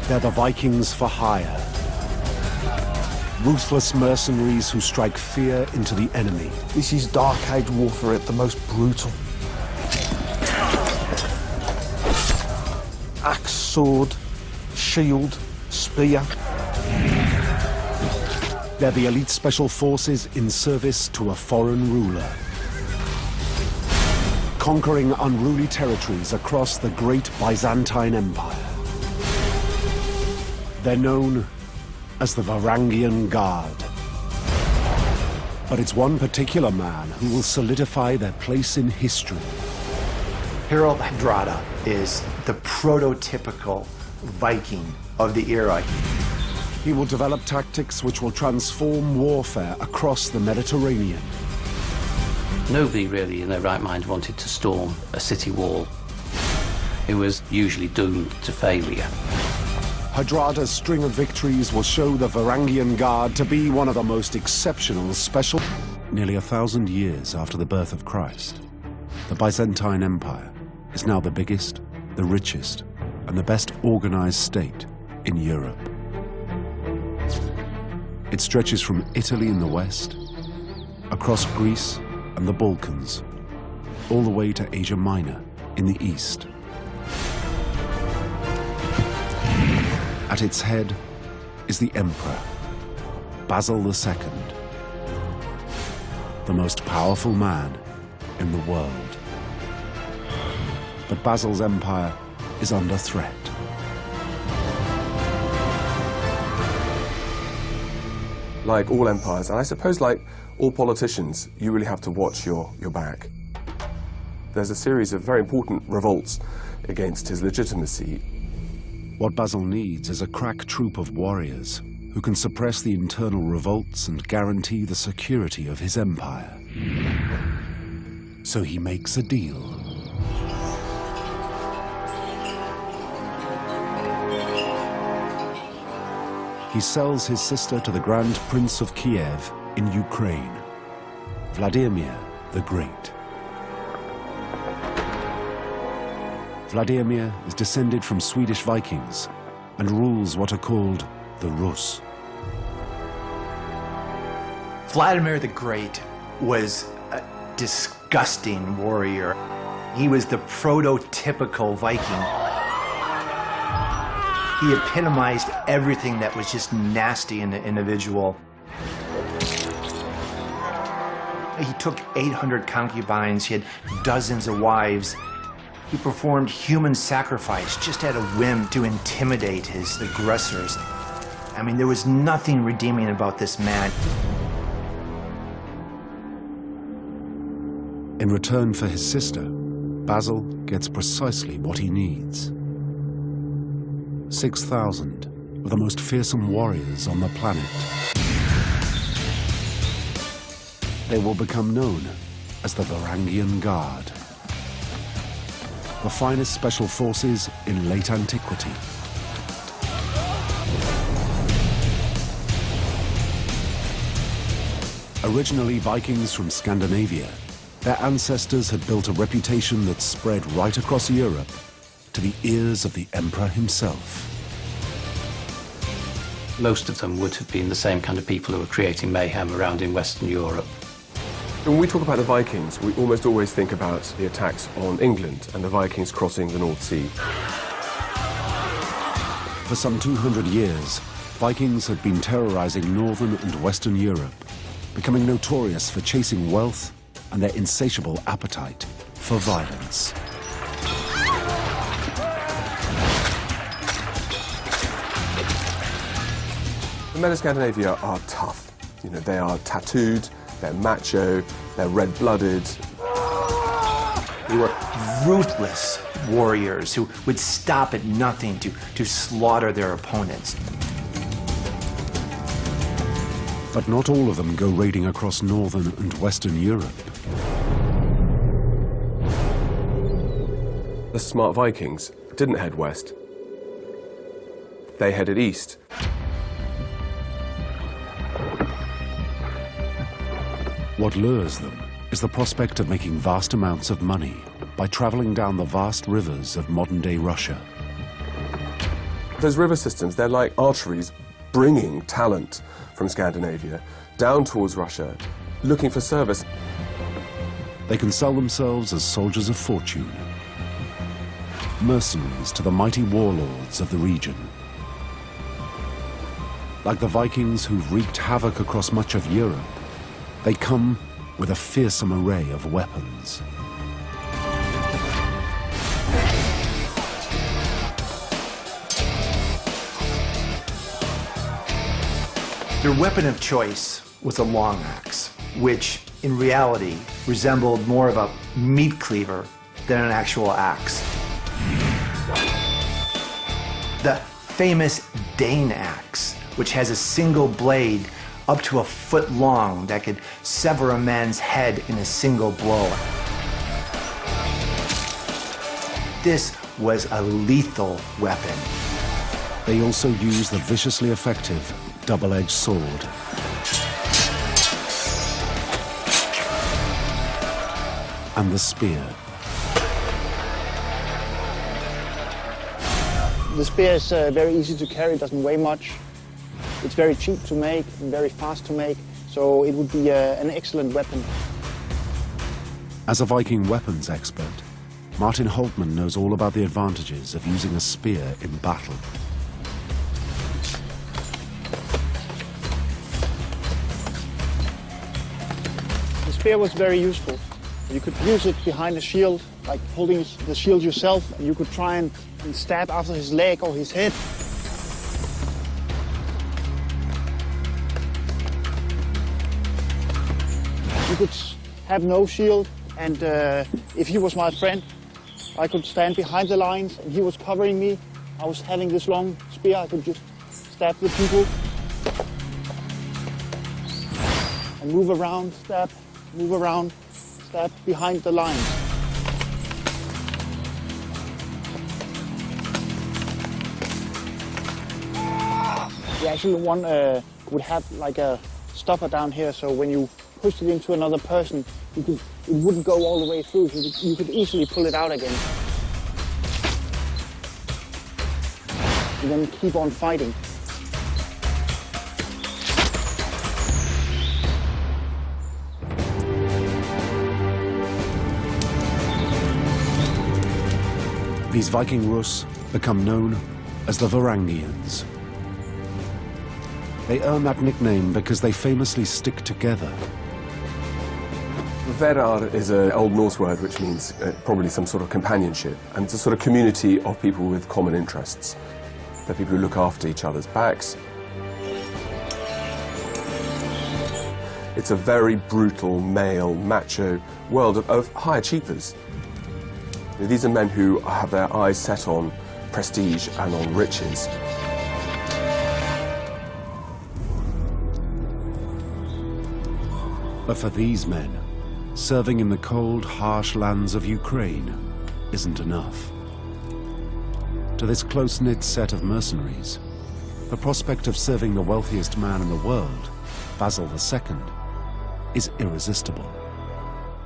They're the Vikings for hire. Ruthless mercenaries who strike fear into the enemy. This is Dark Age warfare at the most brutal. Axe, sword, shield, spear. They're the elite special forces in service to a foreign ruler, conquering unruly territories across the great Byzantine Empire. They're known as the Varangian Guard. But it's one particular man who will solidify their place in history. Harald Hardrada is the prototypical Viking of the era. He will develop tactics which will transform warfare across the Mediterranean. Nobody really in their right mind wanted to storm a city wall. It was usually doomed to failure. Hardrada's string of victories will show the Varangian Guard to be one of the most exceptional special... Nearly 1,000 years after the birth of Christ, the Byzantine Empire is now the biggest, the richest, and the best organized state in Europe. It stretches from Italy in the west, across Greece and the Balkans, all the way to Asia Minor in the east. At its head is the Emperor, Basil II, the most powerful man in the world. But Basil's empire is under threat. Like all empires, and I suppose like all politicians, you really have to watch your back. There's a series of very important revolts against his legitimacy. What Basil needs is a crack troop of warriors who can suppress the internal revolts and guarantee the security of his empire. So he makes a deal. He sells his sister to the Grand Prince of Kiev in Ukraine, Vladimir the Great. Vladimir is descended from Swedish Vikings and rules what are called the Rus. Vladimir the Great was a disgusting warrior. He was the prototypical Viking. He epitomized everything that was just nasty in the individual. He took 800 concubines, he had dozens of wives. He performed human sacrifice just at a whim to intimidate his aggressors. I mean, there was nothing redeeming about this man. In return for his sister, Basil gets precisely what he needs. 6,000 of the most fearsome warriors on the planet. They will become known as the Varangian Guard, the finest special forces in late antiquity. Originally Vikings from Scandinavia, their ancestors had built a reputation that spread right across Europe to the ears of the Emperor himself. Most of them would have been the same kind of people who were creating mayhem around in Western Europe. When we talk about the Vikings, we almost always think about the attacks on England and the Vikings crossing the North Sea. For some 200 years, Vikings had been terrorizing Northern and Western Europe, becoming notorious for chasing wealth and their insatiable appetite for violence. The men of Scandinavia are tough. You know, they are tattooed, they're macho, they're red-blooded. They were ruthless warriors who would stop at nothing to slaughter their opponents. But not all of them go raiding across Northern and Western Europe. The smart Vikings didn't head west. They headed east. What lures them is the prospect of making vast amounts of money by traveling down the vast rivers of modern-day Russia. Those river systems, they're like arteries bringing talent from Scandinavia down towards Russia, looking for service. They can sell themselves as soldiers of fortune, mercenaries to the mighty warlords of the region. Like the Vikings who've wreaked havoc across much of Europe, they come with a fearsome array of weapons. Their weapon of choice was a long axe, which in reality resembled more of a meat cleaver than an actual axe. The famous Dane axe, which has a single blade up to a foot long that could sever a man's head in a single blow. This was a lethal weapon. They also use the viciously effective double-edged sword. And the spear. The spear is very easy to carry, doesn't weigh much. It's very cheap to make, and very fast to make, so it would be an excellent weapon. As a Viking weapons expert, Martin Holtman knows all about the advantages of using a spear in battle. The spear was very useful. You could use it behind a shield, like holding the shield yourself, and you could try and stab after his leg or his head. You could have no shield, and if he was my friend, I could stand behind the lines, and he was covering me. I was having this long spear, I could just stab the people. And move around, stab, move around, stab behind the lines. The actual one would have like a stopper down here, so when you pushed it into another person, it wouldn't go all the way through, so you could easily pull it out again. And then keep on fighting. These Viking Rus become known as the Varangians. They earn that nickname because they famously stick together. Verar is an Old Norse word which means probably some sort of companionship, and it's a sort of community of people with common interests. They're people who look after each other's backs. It's a very brutal, male, macho world of high achievers. These are men who have their eyes set on prestige and on riches. But for these men, serving in the cold, harsh lands of Ukraine isn't enough. To this close-knit set of mercenaries, the prospect of serving the wealthiest man in the world, Basil II, is irresistible.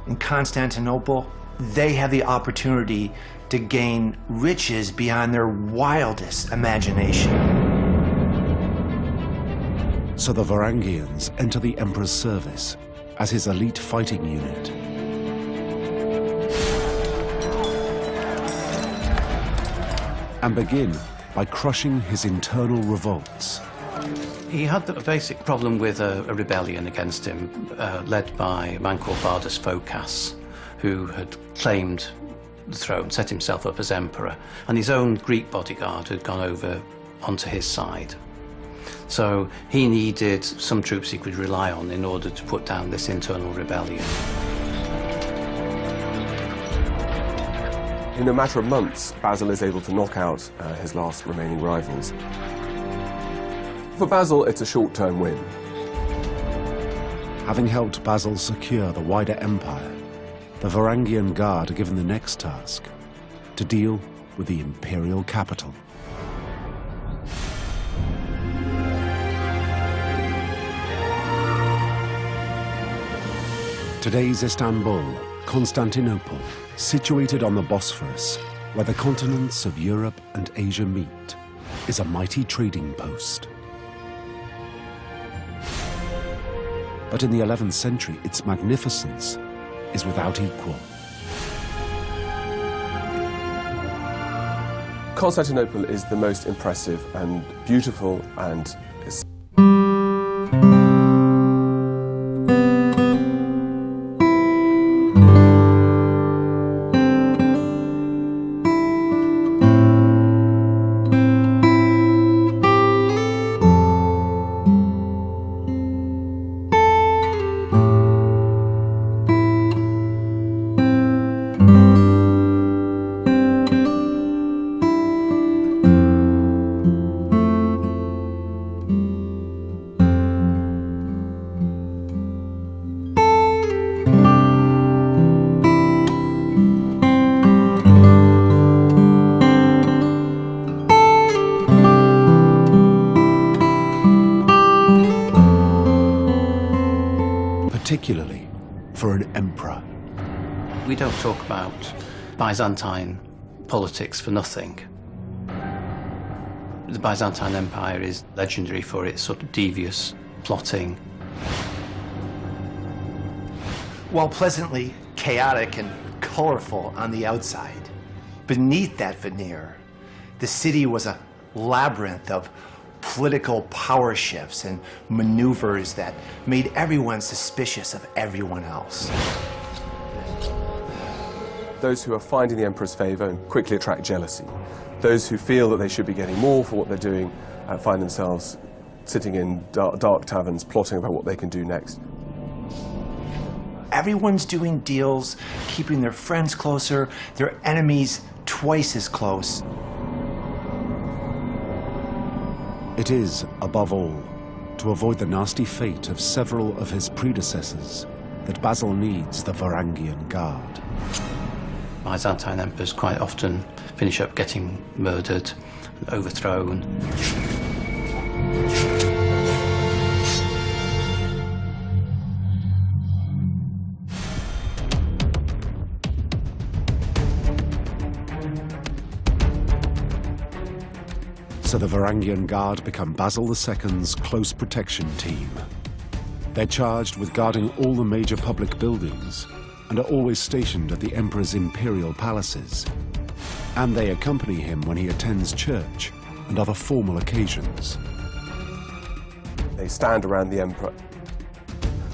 In Constantinople, they have the opportunity to gain riches beyond their wildest imagination. So the Varangians enter the emperor's service as his elite fighting unit. And begin by crushing his internal revolts. He had a basic problem with a rebellion against him, led by a man called Bardas Phokas, who had claimed the throne, set himself up as emperor, and his own Greek bodyguard had gone over onto his side. So he needed some troops he could rely on in order to put down this internal rebellion. In a matter of months, Basil is able to knock out his last remaining rivals. For Basil, it's a short-term win. Having helped Basil secure the wider empire, the Varangian Guard are given the next task, to deal with the imperial capital. Today's Istanbul, Constantinople, situated on the Bosphorus, where the continents of Europe and Asia meet, is a mighty trading post. But in the 11th century, its magnificence is without equal. Constantinople is the most impressive and beautiful and particularly for an emperor. We don't talk about Byzantine politics for nothing. The Byzantine Empire is legendary for its sort of devious plotting. While pleasantly chaotic and colorful on the outside, beneath that veneer, the city was a labyrinth of political power shifts and maneuvers that made everyone suspicious of everyone else. those who are finding the emperor's favor quickly attract jealousy. Those who feel that they should be getting more for what they're doing find themselves sitting in dark taverns plotting about what they can do next. Everyone's doing deals, keeping their friends closer, their enemies twice as close. It is, above all, to avoid the nasty fate of several of his predecessors that Basil needs the Varangian Guard. Byzantine emperors quite often finish up getting murdered and overthrown. So the Varangian Guard become Basil II's close protection team. They're charged with guarding all the major public buildings and are always stationed at the Emperor's imperial palaces. And they accompany him when he attends church and other formal occasions. They stand around the Emperor.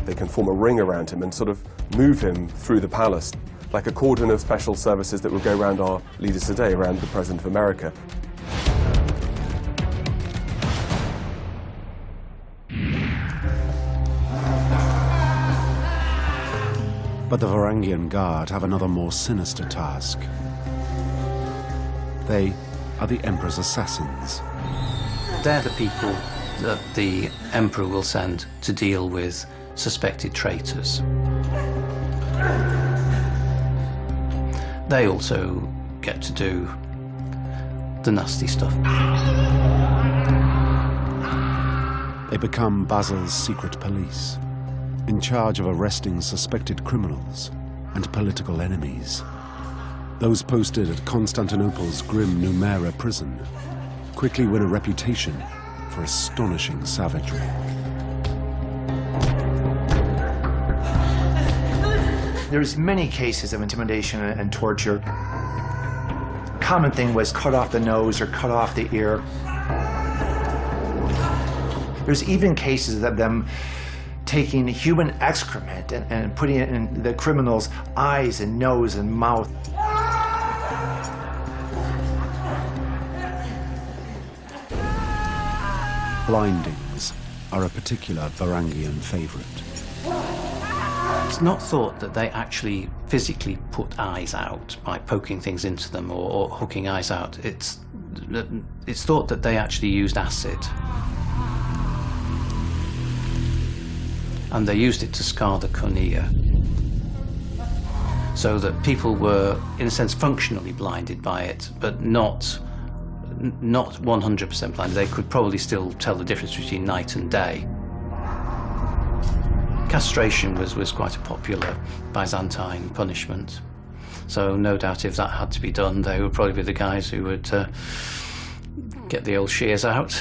They can form a ring around him and sort of move him through the palace, like a cordon of special services that would go around our leaders today, around the President of America. But the Varangian Guard have another more sinister task. They are the Emperor's assassins. They're the people that the Emperor will send to deal with suspected traitors. They also get to do the nasty stuff. They become Basil's secret police, in charge of arresting suspected criminals and political enemies. Those posted at Constantinople's grim Numera prison quickly win a reputation for astonishing savagery. There's many cases of intimidation and torture. Common thing was cut off the nose or cut off the ear. There's even cases of them taking human excrement and putting it in the criminals' eyes and nose and mouth. Blindings are a particular Varangian favorite. It's not thought that they actually physically put eyes out by poking things into them or hooking eyes out. It's thought that they actually used acid. And they used it to scar the cornea, so that people were, in a sense, functionally blinded by it, but not 100% blinded. They could probably still tell the difference between night and day. Castration was quite a popular Byzantine punishment, so no doubt if that had to be done, they would probably be the guys who would Get the old shears out.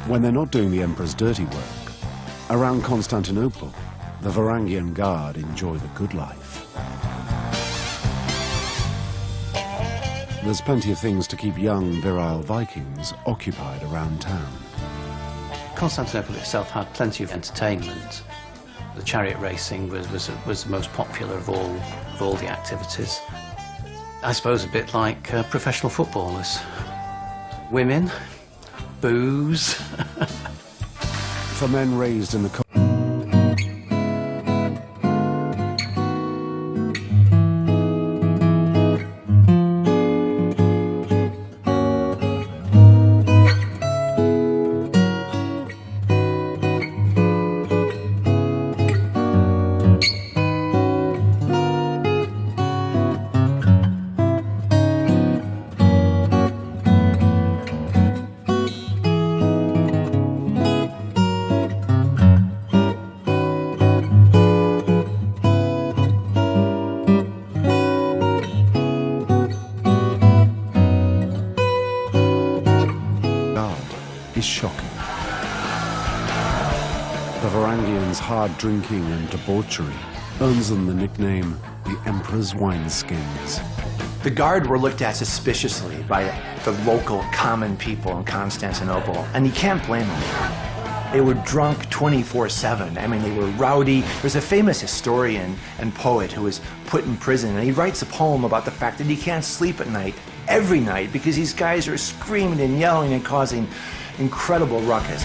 When they're not doing the emperor's dirty work, around Constantinople, the Varangian Guard enjoy the good life. There's plenty of things to keep young, virile Vikings occupied around town. Constantinople itself had plenty of entertainment. The chariot racing was the most popular of all the activities. I suppose a bit like professional footballers. Women, booze. For men raised in the is shocking. The Varangians' hard drinking and debauchery earns them the nickname the Emperor's Wineskins. The Guard were looked at suspiciously by the local common people in Constantinople, and you can't blame them. They were drunk 24/7. I mean, they were rowdy. There's a famous historian and poet who was put in prison, and he writes a poem about the fact that he can't sleep at night, every night, because these guys are screaming and yelling and causing incredible ruckus.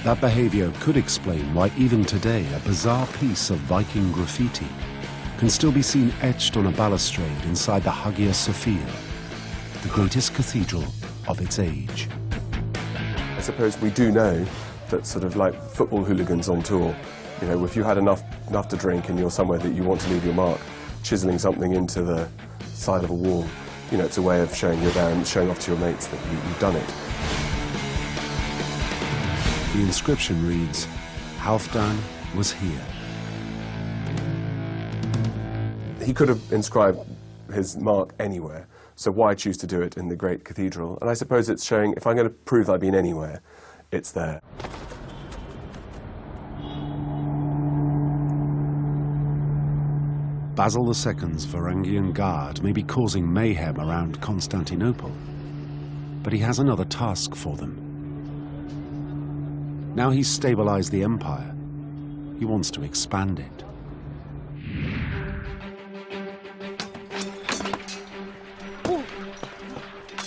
That behavior could explain why even today a bizarre piece of Viking graffiti can still be seen etched on a balustrade inside the Hagia Sophia, the greatest cathedral of its age. I suppose we do know that sort of like football hooligans on tour, you know, if you had enough to drink and you're somewhere that you want to leave your mark, chiseling something into the side of a wall, you know, it's a way of showing you're there and showing off to your mates that you've done it. The inscription reads, Halfdan was here. He could have inscribed his mark anywhere, so why choose to do it in the great cathedral? And I suppose it's showing, if I'm going to prove I've been anywhere, it's there. Basil II's Varangian Guard may be causing mayhem around Constantinople, but he has another task for them. Now he's stabilized the empire, he wants to expand it.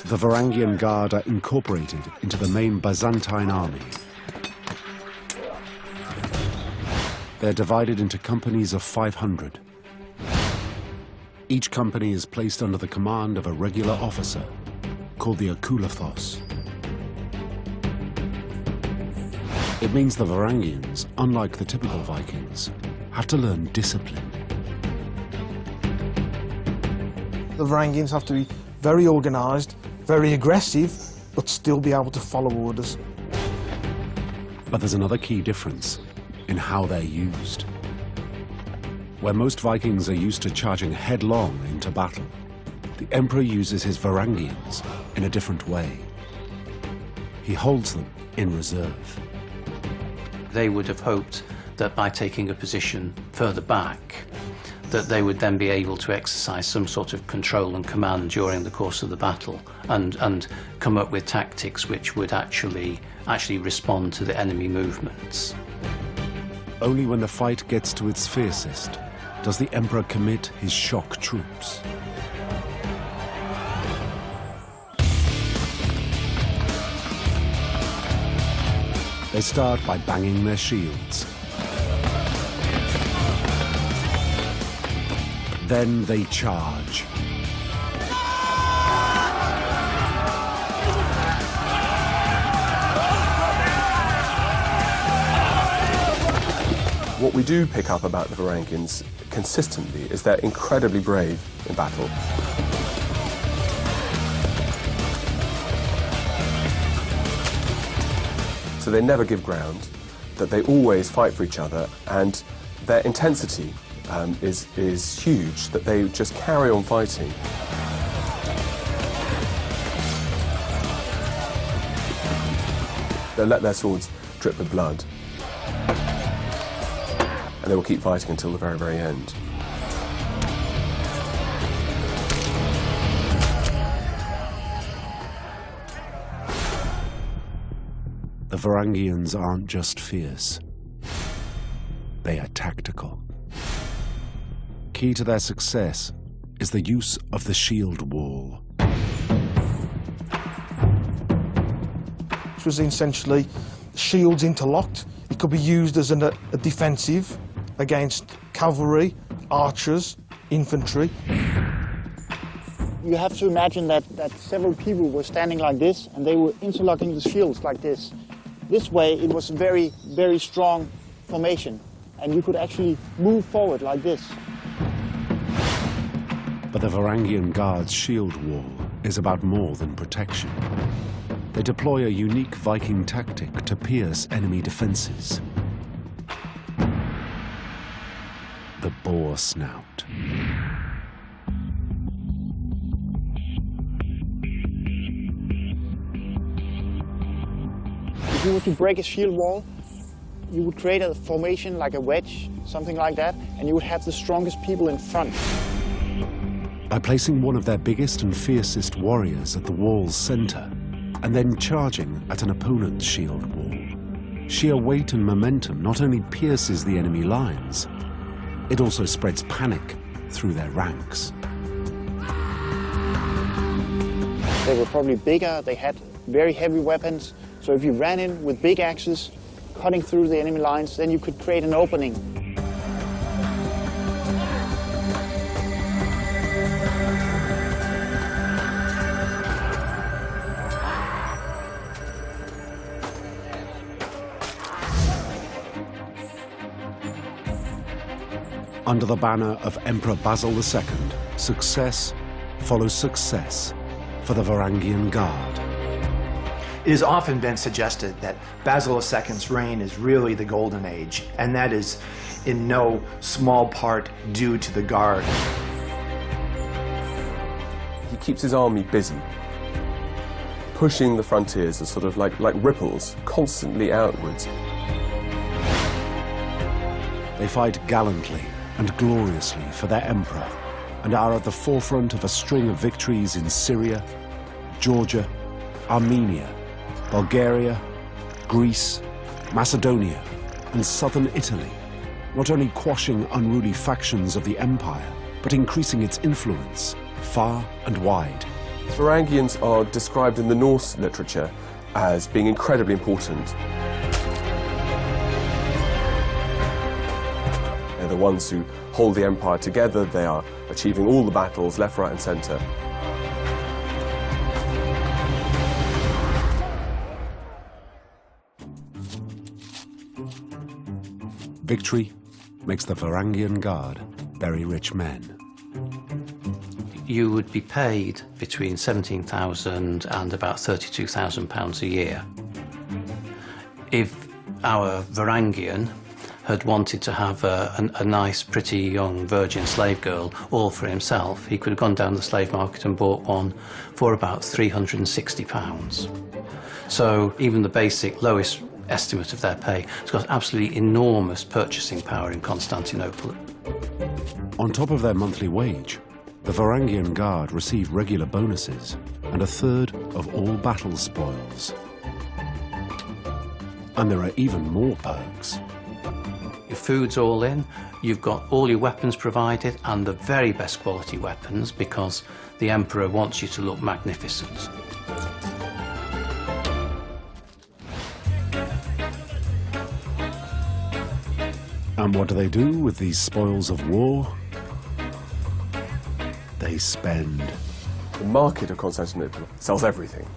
The Varangian Guard are incorporated into the main Byzantine army. They're divided into companies of 500. Each company is placed under the command of a regular officer, called the Akulathos. It means the Varangians, unlike the typical Vikings, have to learn discipline. The Varangians have to be very organised, very aggressive, but still be able to follow orders. But there's another key difference in how they're used. Where most Vikings are used to charging headlong into battle, the Emperor uses his Varangians in a different way. He holds them in reserve. They would have hoped that by taking a position further back, that they would then be able to exercise some sort of control and command during the course of the battle and come up with tactics which would actually respond to the enemy movements. Only when the fight gets to its fiercest does the Emperor commit his shock troops. They start by banging their shields. Then they charge. What we do pick up about the Varangians consistently is they're incredibly brave in battle. so they never give ground, that they always fight for each other, and their intensity is huge, that they just carry on fighting. They'll let their swords drip with blood, and they will keep fighting until the very, very end. The Varangians aren't just fierce, they are tactical. Key to their success is the use of the shield wall. Which was essentially shields interlocked. It could be used as a defensive against cavalry, archers, infantry. You have to imagine that several people were standing like this and they were interlocking the shields like this. This way it was a very, very strong formation and you could actually move forward like this. But the Varangian Guard's shield wall is about more than protection. They deploy a unique Viking tactic to pierce enemy defenses. The boar snout. If you were to break a shield wall, you would create a formation like a wedge, something like that, and you would have the strongest people in front. By placing one of their biggest and fiercest warriors at the wall's center, and then charging at an opponent's shield wall, sheer weight and momentum not only pierces the enemy lines, it also spreads panic through their ranks. They were probably bigger, they had very heavy weapons, so if you ran in with big axes, cutting through the enemy lines, then you could create an opening. Under the banner of Emperor Basil II, success follows success for the Varangian Guard. It has often been suggested that Basil II's reign is really the Golden Age, and that is in no small part due to the Guard. He keeps his army busy, pushing the frontiers as sort of like ripples, constantly outwards. They fight gallantly and gloriously for their emperor, and are at the forefront of a string of victories in Syria, Georgia, Armenia, Bulgaria, Greece, Macedonia, and southern Italy, not only quashing unruly factions of the empire, but increasing its influence far and wide. Varangians are described in the Norse literature as being incredibly important. They're the ones who hold the empire together. They are achieving all the battles, left, right, and center. Victory makes the Varangian Guard very rich men. You would be paid between £17,000 and about £32,000 a year. If our Varangian had wanted to have a nice, pretty young virgin slave girl all for himself, he could have gone down the slave market and bought one for about £360. So even the basic lowest estimate of their pay has got absolutely enormous purchasing power in Constantinople. On top of their monthly wage, the Varangian Guard receive regular bonuses and a third of all battle spoils. And there are even more perks. Your food's all in, you've got all your weapons provided and the very best quality weapons because the Emperor wants you to look magnificent. And what do they do with these spoils of war? They spend. The market of Constantinople sells everything.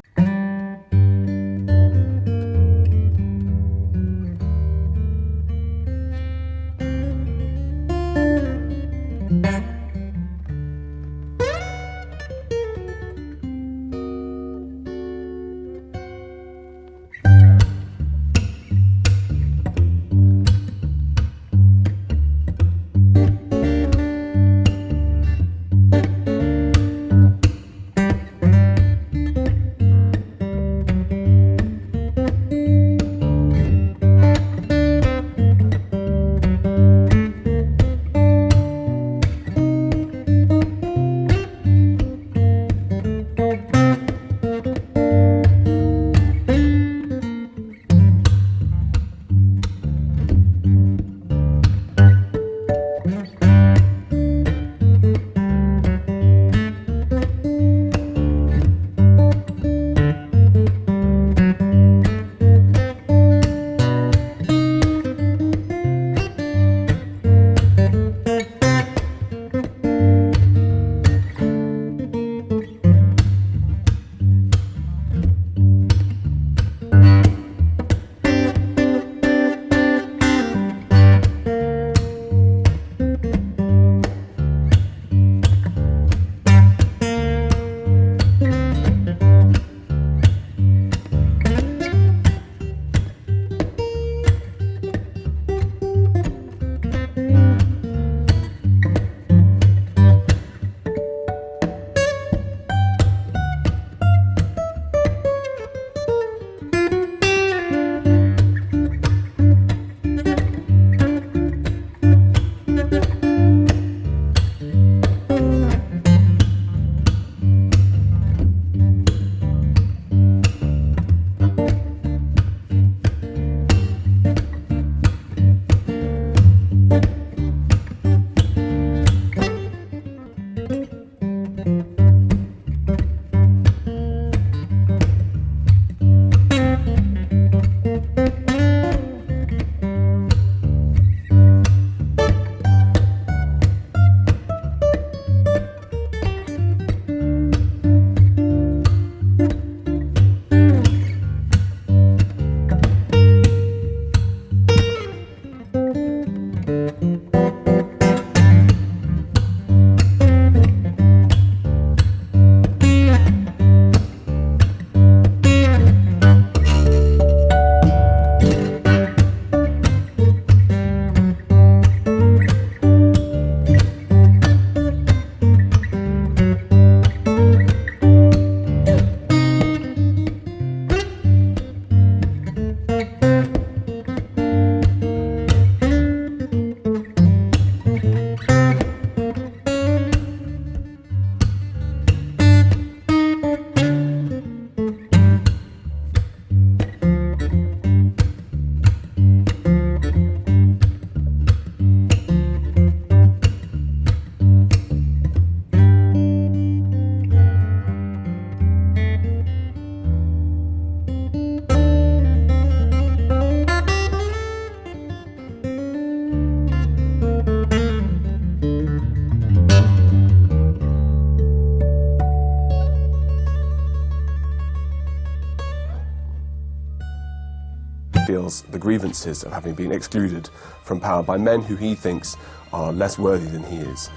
feels the grievances of having been excluded from power by men who he thinks are less worthy than he is.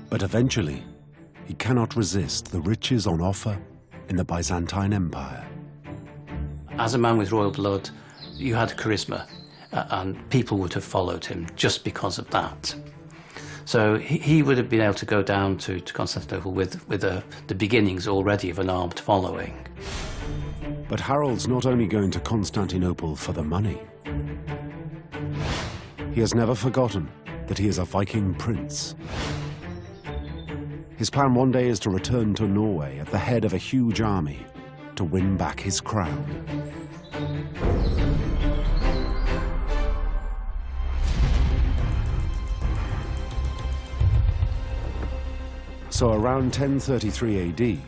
But eventually, he cannot resist the riches on offer in the Byzantine Empire. As a man with royal blood, you had charisma, and people would have followed him just because of that. So he would have been able to go down to Constantinople with the beginnings already of an armed following. But Harold's not only going to Constantinople for the money. He has never forgotten that he is a Viking prince. His plan one day is to return to Norway at the head of a huge army to win back his crown. So around 1033 AD,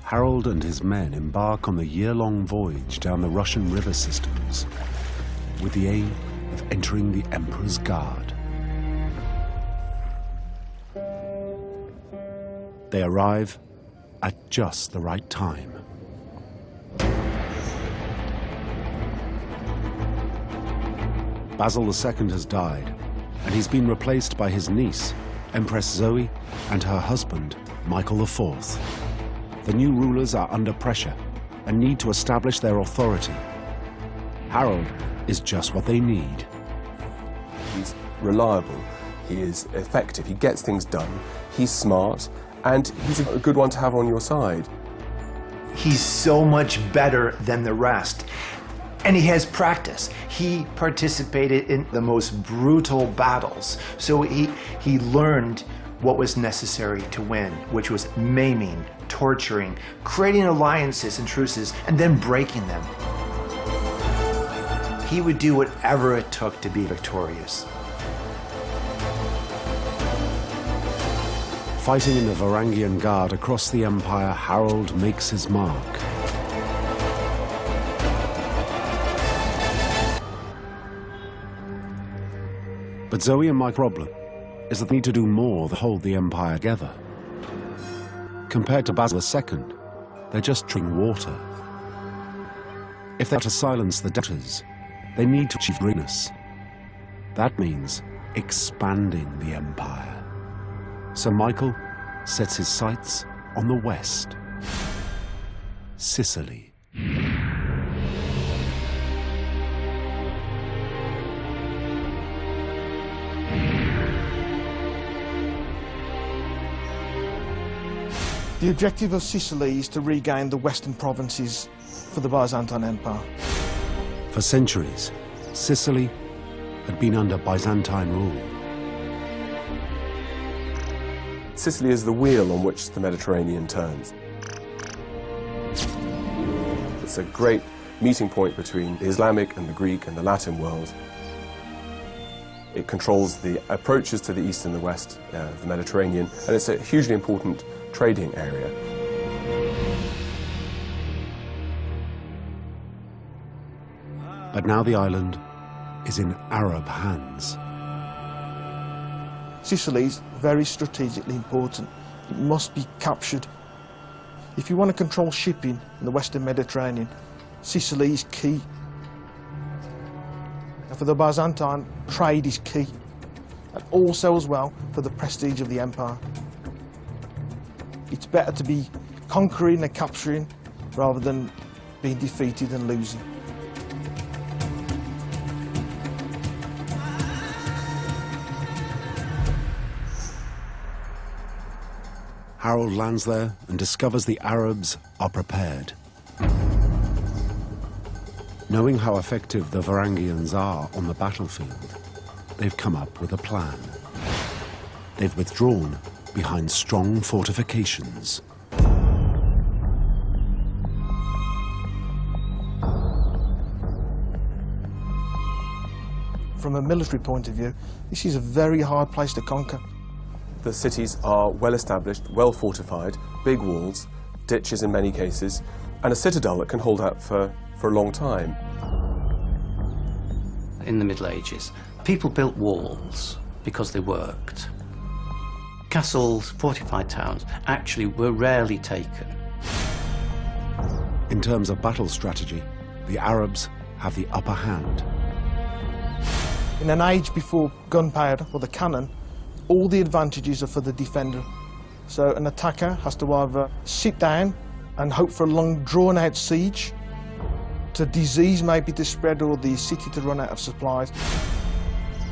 Harold and his men embark on the year-long voyage down the Russian river systems with the aim of entering the Emperor's Guard. They arrive at just the right time. Basil II has died, and he's been replaced by his niece, Empress Zoe, and her husband, Michael IV. The new rulers are under pressure and need to establish their authority. Harold is just what they need. He's reliable, he is effective, he gets things done, he's smart, and he's a good one to have on your side. He's so much better than the rest. And he has practice. He participated in the most brutal battles. So he learned what was necessary to win, which was maiming, torturing, creating alliances and truces, and then breaking them. He would do whatever it took to be victorious. Fighting in the Varangian Guard across the empire, Harold makes his mark. But Zoe and my problem is that they need to do more to hold the empire together. Compared to Basil II, they're just drinking water. If they're to silence the doubters, they need to achieve greatness. That means expanding the empire. So Michael sets his sights on the west, Sicily. The objective of Sicily is to regain the western provinces for the Byzantine Empire. For centuries, Sicily had been under Byzantine rule. Sicily is the wheel on which the Mediterranean turns. It's a great meeting point between the Islamic and the Greek and the Latin world. It controls the approaches to the east and the west of the Mediterranean, and it's a hugely important trading area. But now the island is in Arab hands. Sicily is very strategically important. It must be captured. If you want to control shipping in the Western Mediterranean, Sicily is key. And for the Byzantine, trade is key. And also as well for the prestige of the empire. It's better to be conquering and capturing rather than being defeated and losing. Harold lands there and discovers the Arabs are prepared. Knowing how effective the Varangians are on the battlefield, they've come up with a plan. They've withdrawn behind strong fortifications. From a military point of view, this is a very hard place to conquer. The cities are well established, well fortified, big walls, ditches in many cases, and a citadel that can hold out for a long time. In the Middle Ages, people built walls because they worked. Castles, fortified towns, actually were rarely taken. In terms of battle strategy, the Arabs have the upper hand. In an age before gunpowder or the cannon, all the advantages are for the defender. So an attacker has to either sit down and hope for a long drawn-out siege, to disease maybe to spread, or the city to run out of supplies.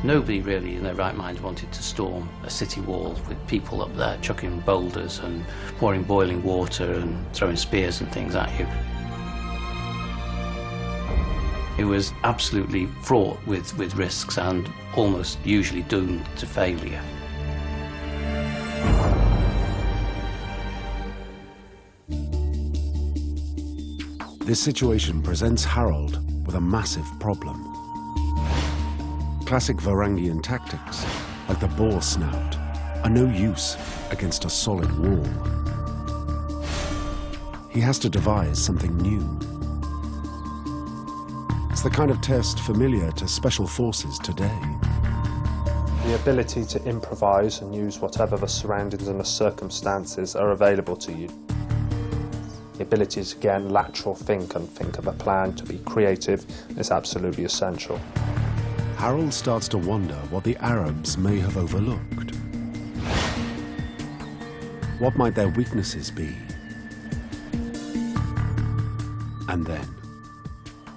Nobody really in their right mind wanted to storm a city wall with people up there chucking boulders and pouring boiling water and throwing spears and things at you. It was absolutely fraught with risks and almost usually doomed to failure. This situation presents Harold with a massive problem. Classic Varangian tactics, like the boar snout, are no use against a solid wall. He has to devise something new. It's the kind of test familiar to special forces today. The ability to improvise and use whatever the surroundings and the circumstances are available to you. The ability to, again, lateral think and think of a plan, to be creative, is absolutely essential. Harold starts to wonder what the Arabs may have overlooked. What might their weaknesses be? And then,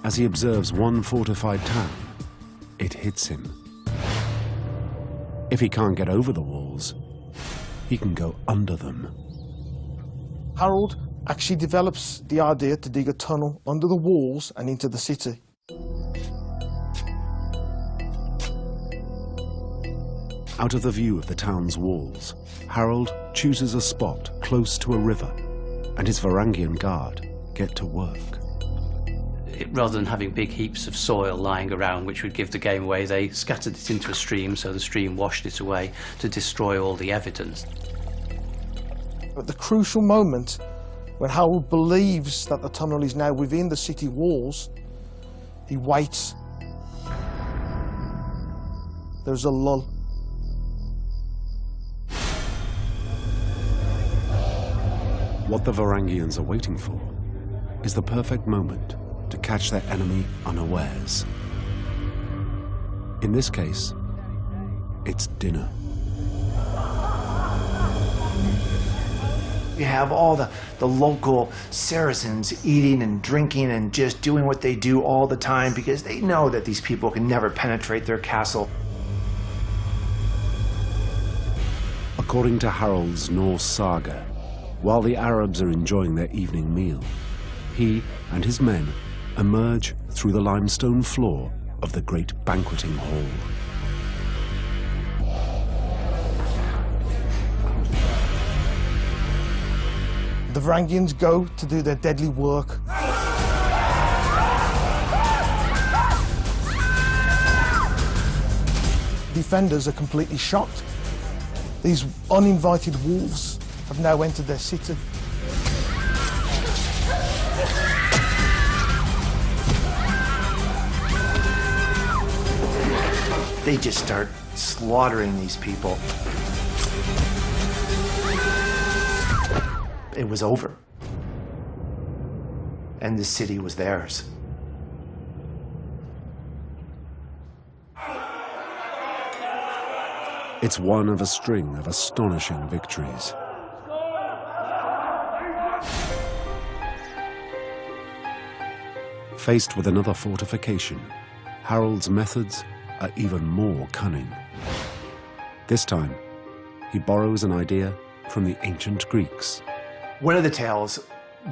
as he observes one fortified town, it hits him. If he can't get over the walls, he can go under them. Harold actually develops the idea to dig a tunnel under the walls and into the city. Out of the view of the town's walls, Harold chooses a spot close to a river, and his Varangian guard get to work. Rather than having big heaps of soil lying around which would give the game away, they scattered it into a stream so the stream washed it away to destroy all the evidence. At the crucial moment, when Harold believes that the tunnel is now within the city walls, he waits. There's a lull. What the Varangians are waiting for is the perfect moment to catch their enemy unawares. In this case, it's dinner. You have all the local Saracens eating and drinking and just doing what they do all the time because they know that these people can never penetrate their castle. According to Harold's Norse saga, while the Arabs are enjoying their evening meal, he and his men emerge through the limestone floor of the great banqueting hall. The Varangians go to do their deadly work. Defenders are completely shocked. These uninvited wolves have now entered their city. They just start slaughtering these people. It was over. And the city was theirs. It's one of a string of astonishing victories. Faced with another fortification, Harold's methods are even more cunning. This time, he borrows an idea from the ancient Greeks. One of the tales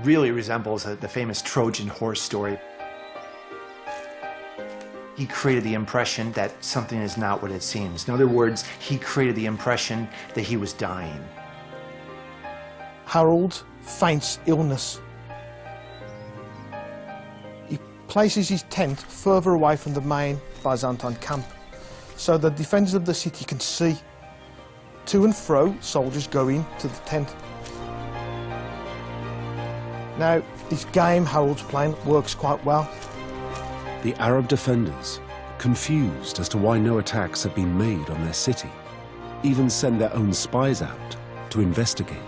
really resembles the famous Trojan horse story. He created the impression that something is not what it seems. In other words, he created the impression that he was dying. Harold feints illness. He places his tent further away from the main Byzantine camp, so the defenders of the city can see. To and fro, soldiers go into the tent. Now, this game Harold's playing works quite well. The Arab defenders, confused as to why no attacks had been made on their city, even send their own spies out to investigate.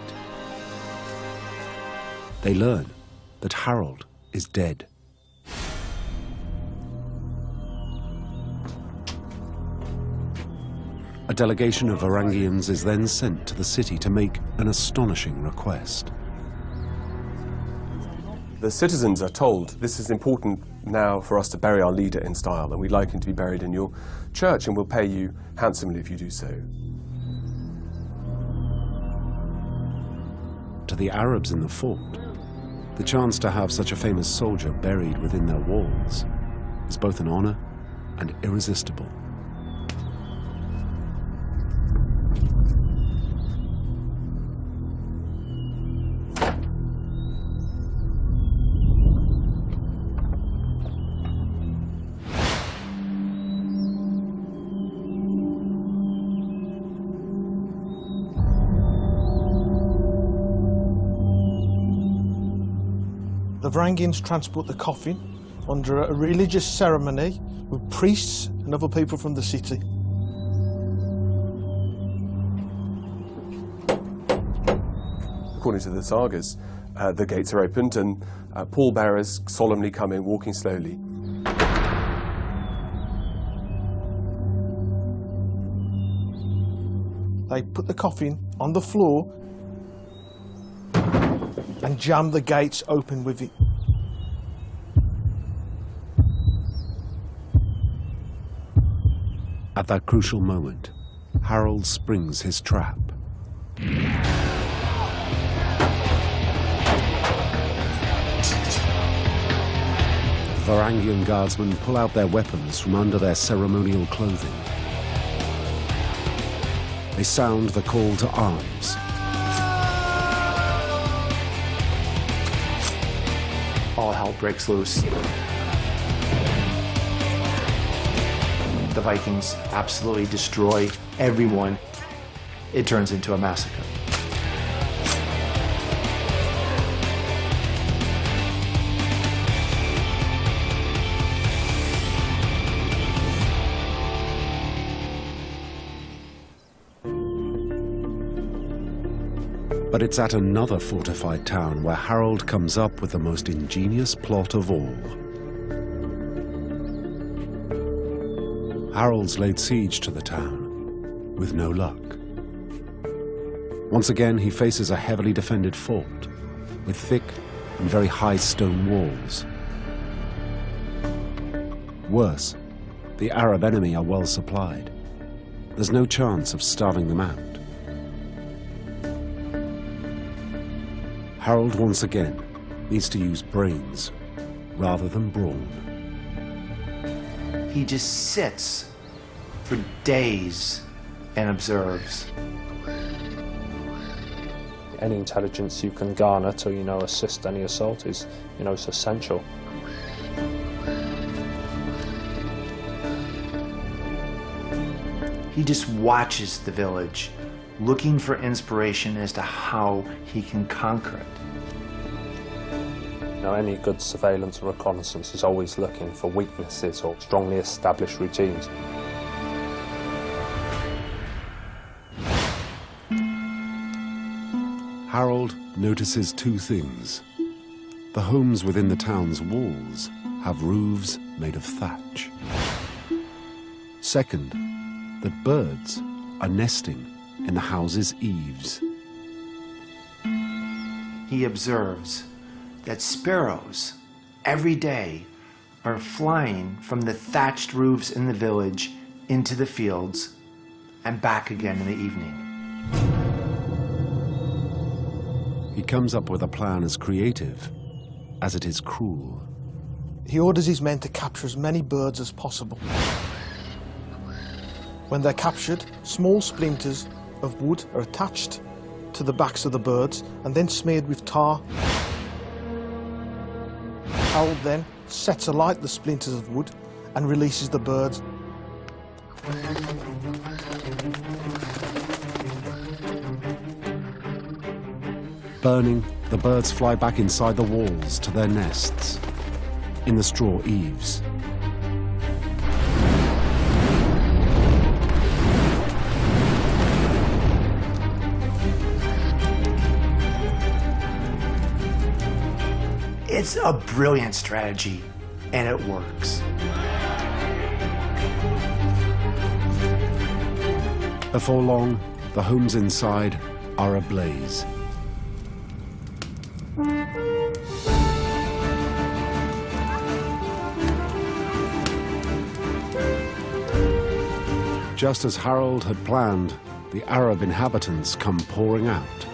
They learn that Harold is dead. A delegation of Varangians is then sent to the city to make an astonishing request. The citizens are told, this is important now for us to bury our leader in style, and we'd like him to be buried in your church, and we'll pay you handsomely if you do so. To the Arabs in the fort, the chance to have such a famous soldier buried within their walls is both an honor and irresistible. The Varangians transport the coffin under a religious ceremony with priests and other people from the city. According to the sagas, the gates are opened and pallbearers solemnly come in, walking slowly. They put the coffin on the floor and jam the gates open with it. At that crucial moment, Harold springs his trap. The Varangian guardsmen pull out their weapons from under their ceremonial clothing. They sound the call to arms. All hell breaks loose. The Vikings absolutely destroy everyone. It turns into a massacre. But it's at another fortified town where Harold comes up with the most ingenious plot of all. Harold's laid siege to the town, with no luck. Once again, he faces a heavily defended fort, with thick and very high stone walls. Worse, the Arab enemy are well supplied. There's no chance of starving them out. Harold once again needs to use brains rather than brawn. He just sits for days and observes. Any intelligence you can garner to, assist any assault is, it's essential. He just watches the village, looking for inspiration as to how he can conquer it. Any good surveillance or reconnaissance is always looking for weaknesses or strongly established routines. Harold notices two things. The homes within the town's walls have roofs made of thatch. Second, that birds are nesting in the house's eaves. He observes that sparrows every day are flying from the thatched roofs in the village into the fields and back again in the evening. He comes up with a plan as creative as it is cruel. He orders his men to capture as many birds as possible. When they're captured, small splinters of wood are attached to the backs of the birds and then smeared with tar. Harold then sets alight the splinters of wood and releases the birds. Burning, the birds fly back inside the walls to their nests in the straw eaves. It's a brilliant strategy, and it works. Before long, the homes inside are ablaze. Just as Harold had planned, the Arab inhabitants come pouring out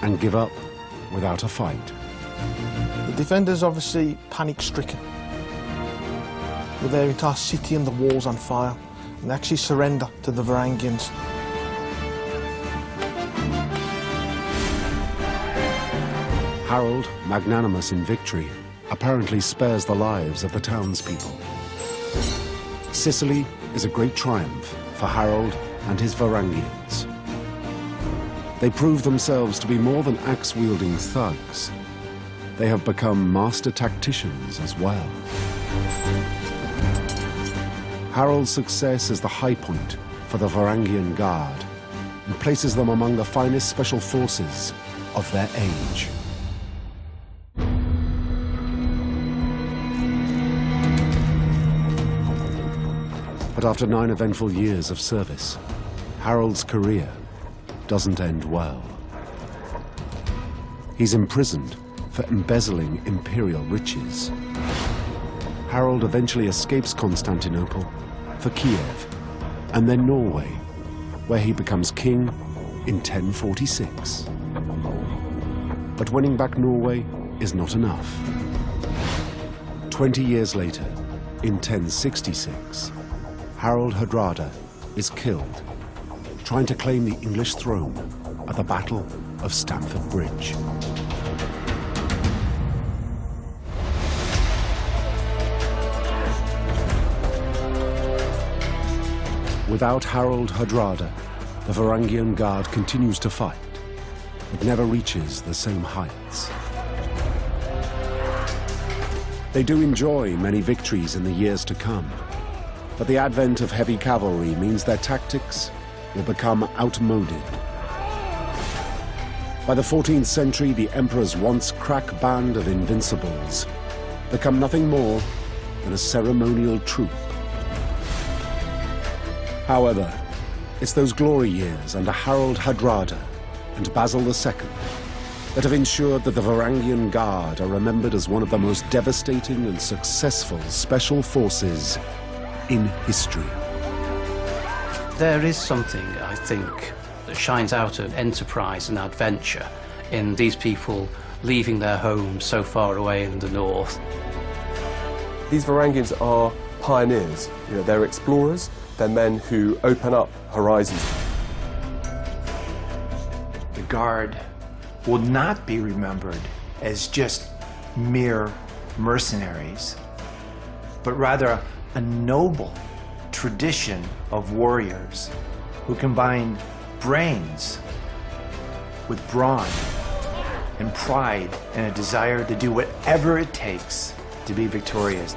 and give up without a fight. The defenders obviously panic-stricken, with their entire city and the walls on fire, and they actually surrender to the Varangians. Harold, magnanimous in victory, apparently spares the lives of the townspeople. Sicily is a great triumph for Harold and his Varangians. They prove themselves to be more than axe-wielding thugs. They have become master tacticians as well. Harold's success is the high point for the Varangian Guard and places them among the finest special forces of their age. But after 9 eventful years of service, Harold's career doesn't end well. He's imprisoned for embezzling imperial riches. Harold eventually escapes Constantinople for Kiev, and then Norway, where he becomes king in 1046. But winning back Norway is not enough. 20 years later, in 1066, Harold Hardrada is killed, trying to claim the English throne at the Battle of Stamford Bridge. Without Harold Hardrada, the Varangian Guard continues to fight, but never reaches the same heights. They do enjoy many victories in the years to come, but the advent of heavy cavalry means their tactics will become outmoded. By the 14th century, the Emperor's once crack band of invincibles become nothing more than a ceremonial troop. However, it's those glory years under Harold Hardrada and Basil II that have ensured that the Varangian Guard are remembered as one of the most devastating and successful special forces in history. There is something, I think, that shines out of enterprise and adventure in these people leaving their homes so far away in the north. These Varangians are pioneers. You know, they're explorers. They're men who open up horizons. The Guard will not be remembered as just mere mercenaries, but rather a noble tradition of warriors who combine brains with brawn and pride and a desire to do whatever it takes to be victorious.